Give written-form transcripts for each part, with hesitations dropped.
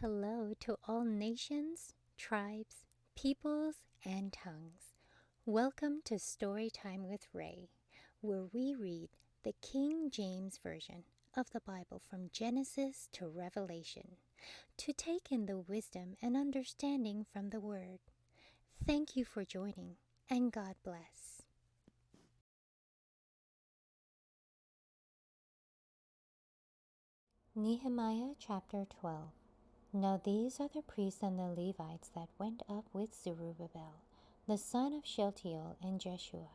Hello to all nations, tribes, peoples, and tongues. Welcome to Storytime with Rae, where we read the King James Version of the Bible from Genesis to Revelation to take in the wisdom and understanding from the Word. Thank you for joining, and God bless. Nehemiah Chapter 12. Now these are the priests and the Levites that went up with Zerubbabel, the son of Shealtiel, and Jeshua,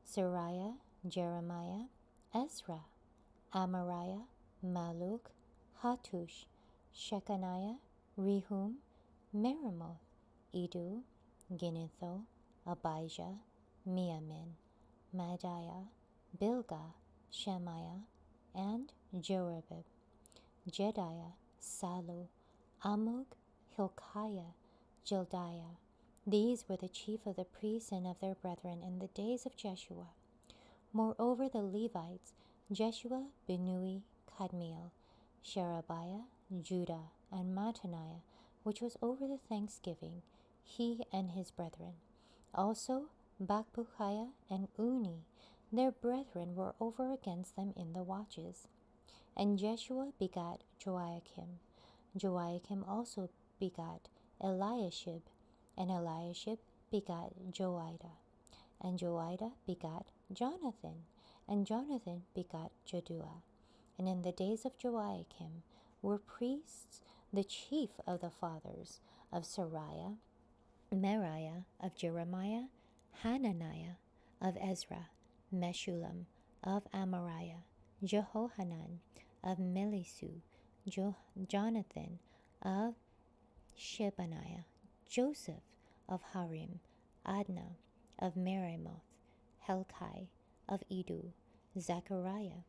Seraiah, Jeremiah, Ezra, Amariah, Maluk, Hattush, Shechaniah, Rehum, Meremoth, Iddo, Ginnetho, Abijah, Miamin, Madiah, Bilgah, Shemaiah, and Jerubbaal, Jediah, Salu, Amug, Hilkiah, Jildiah. These were the chief of the priests and of their brethren in the days of Jeshua. Moreover, the Levites, Jeshua, Binnui, Kadmiel, Sherebiah, Judah, and Mattaniah, which was over the thanksgiving, he and his brethren. Also Bakbukiah and Uni, their brethren, were over against them in the watches. And Jeshua begat Joachim. Joachim also begat Eliashib, and Eliashib begat Joiada. And Joiada begat Jonathan, and Jonathan begat Jaddua. And in the days of Joachim were priests the chief of the fathers of Seraiah, Meriah of Jeremiah, Hananiah of Ezra, Meshullam of Amariah, Jehohanan of Melisu, Jonathan of Shebaniah, Joseph of Harim, Adnah of Meremoth, Helkai of Iddo, Zechariah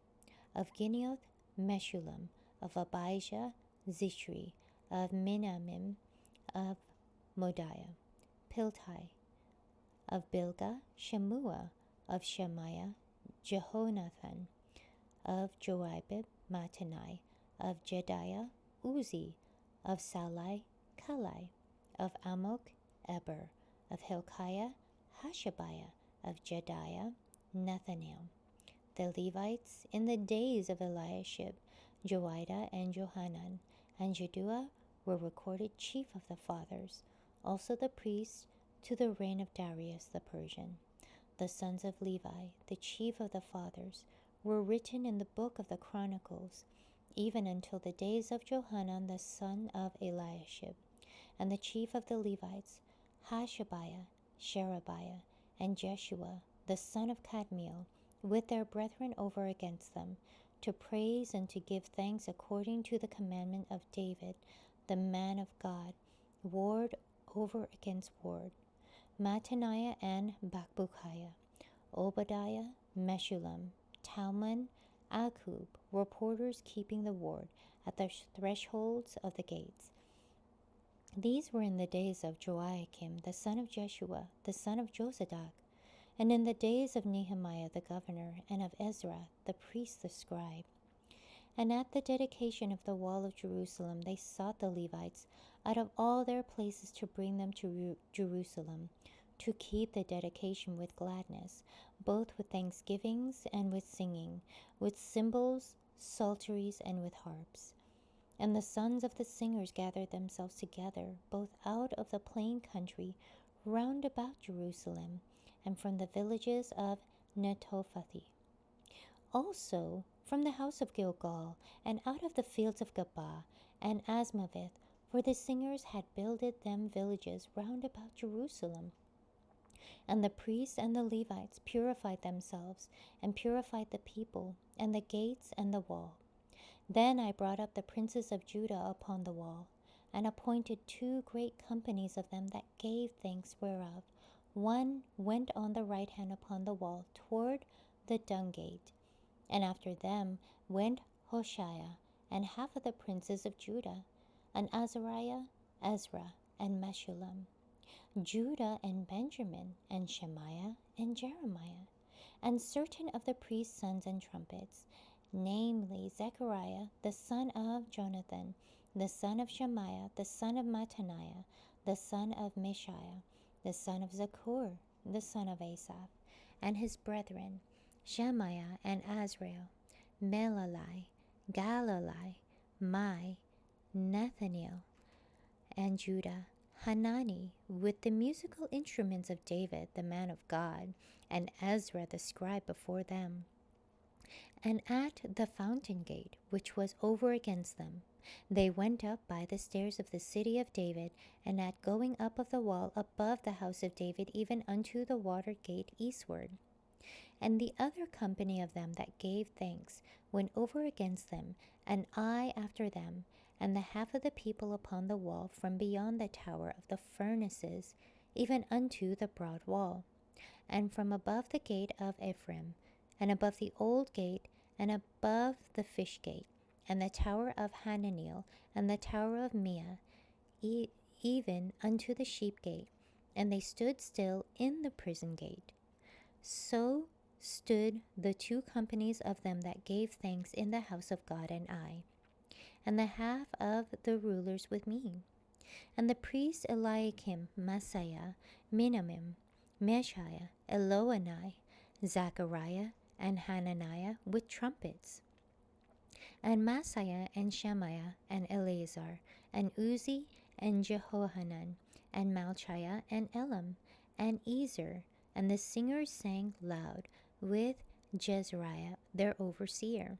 of Gineoth, Meshullam of Abijah, Zishri of Minamim of Modiah, Piltai of Bilgah, Shemua of Shemaiah, Jehonathan of Joabib, Mattanai of Jediah, Uzi of Salai, Kalai of Amok, Eber of Hilkiah, Hashabiah of Jediah, Nathanael. The Levites in the days of Eliashib, Joiada, and Johanan, and Jaddua were recorded chief of the fathers, also the priests to the reign of Darius the Persian. The sons of Levi, the chief of the fathers, were written in the book of the Chronicles, even until the days of Johanan the son of Eliashib. And the chief of the Levites, Hashabiah, Sherebiah, and Jeshua the son of Kadmiel, with their brethren over against them, to praise and to give thanks according to the commandment of David, the man of God, ward over against ward. Mattaniah and Bakbukiah, Obadiah, Meshullam, Talmon, Akub were porters keeping the ward at the thresholds of the gates. These were in the days of Joachim, the son of Jeshua, the son of Josadak, and in the days of Nehemiah the governor, and of Ezra the priest the scribe. And at the dedication of the wall of Jerusalem they sought the Levites out of all their places to bring them to Jerusalem, to keep the dedication with gladness, both with thanksgivings and with singing, with cymbals, psalteries, and with harps. And the sons of the singers gathered themselves together, both out of the plain country round about Jerusalem, and from the villages of Netophathi. Also from the house of Gilgal, and out of the fields of Gabah and Asmaveth, for the singers had builded them villages round about Jerusalem. And the priests and the Levites purified themselves, and purified the people, and the gates, and the wall. Then I brought up the princes of Judah upon the wall, and appointed 2 great companies of them that gave thanks, whereof one went on the right hand upon the wall toward the dung gate. And after them went Hoshea, and half of the princes of Judah, and Azariah, Ezra, and Meshullam, Judah and Benjamin, and Shemaiah, and Jeremiah, and certain of the priests' sons and trumpets, namely Zechariah the son of Jonathan, the son of Shemaiah, the son of Mattaniah, the son of Mishiah, the son of Zakur, the son of Asaph, and his brethren, Shemaiah and Azrael, Melalai, Galalai, Mai, Nathaniel, and Judah, Hanani, with the musical instruments of David, the man of God, and Ezra the scribe before them. And at the fountain gate, which was over against them, they went up by the stairs of the city of David, and at going up of the wall above the house of David, even unto the water gate eastward. And the other company of them that gave thanks went over against them, and I after them, and the half of the people upon the wall from beyond the tower of the furnaces, even unto the broad wall, and from above the gate of Ephraim, and above the old gate, and above the fish gate, and the tower of Hananiel, and the tower of Mia, even unto the sheep gate, and they stood still in the prison gate. So stood the two companies of them that gave thanks in the house of God, and I, and the half of the rulers with me, and the priests Eliakim, Maaseiah, Minamim, Meshiah, Elioenai, Zechariah, and Hananiah with trumpets, and Maaseiah and Shemaiah and Eleazar, and Uzzi and Jehohanan, and Malchiah and Elam, and Ezer, and the singers sang loud with Jezreiah their overseer.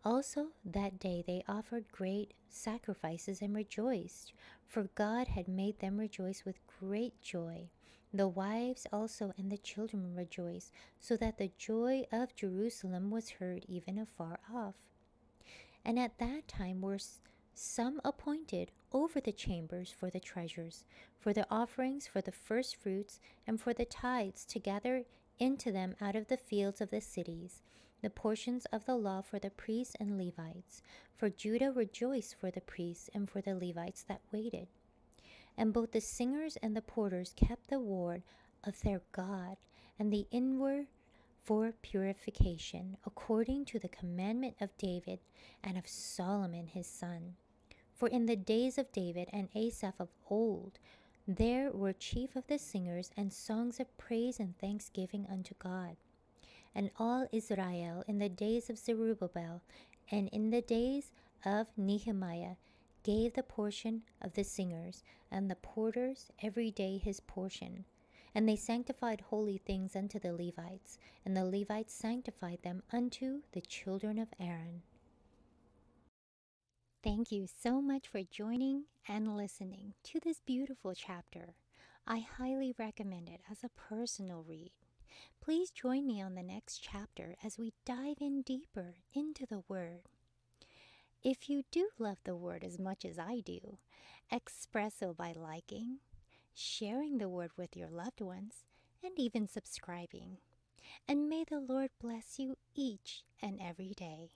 Also that day they offered great sacrifices and rejoiced, for God had made them rejoice with great joy. The wives also and the children rejoiced, so that the joy of Jerusalem was heard even afar off. And at that time were some appointed over the chambers for the treasures, for the offerings, for the first fruits, and for the tithes, to gather into them out of the fields of the cities the portions of the law for the priests and Levites. For Judah rejoiced for the priests and for the Levites that waited. And both the singers and the porters kept the ward of their God, and the inward for purification, according to the commandment of David and of Solomon his son. For in the days of David and Asaph of old, there were chief of the singers and songs of praise and thanksgiving unto God. And all Israel in the days of Zerubbabel and in the days of Nehemiah gave the portion of the singers, and the porters every day his portion. And they sanctified holy things unto the Levites, and the Levites sanctified them unto the children of Aaron. Thank you so much for joining and listening to this beautiful chapter. I highly recommend it as a personal read. Please join me on the next chapter as we dive in deeper into the Word. If you do love the Word as much as I do, express so by liking, sharing the Word with your loved ones, and even subscribing. And may the Lord bless you each and every day.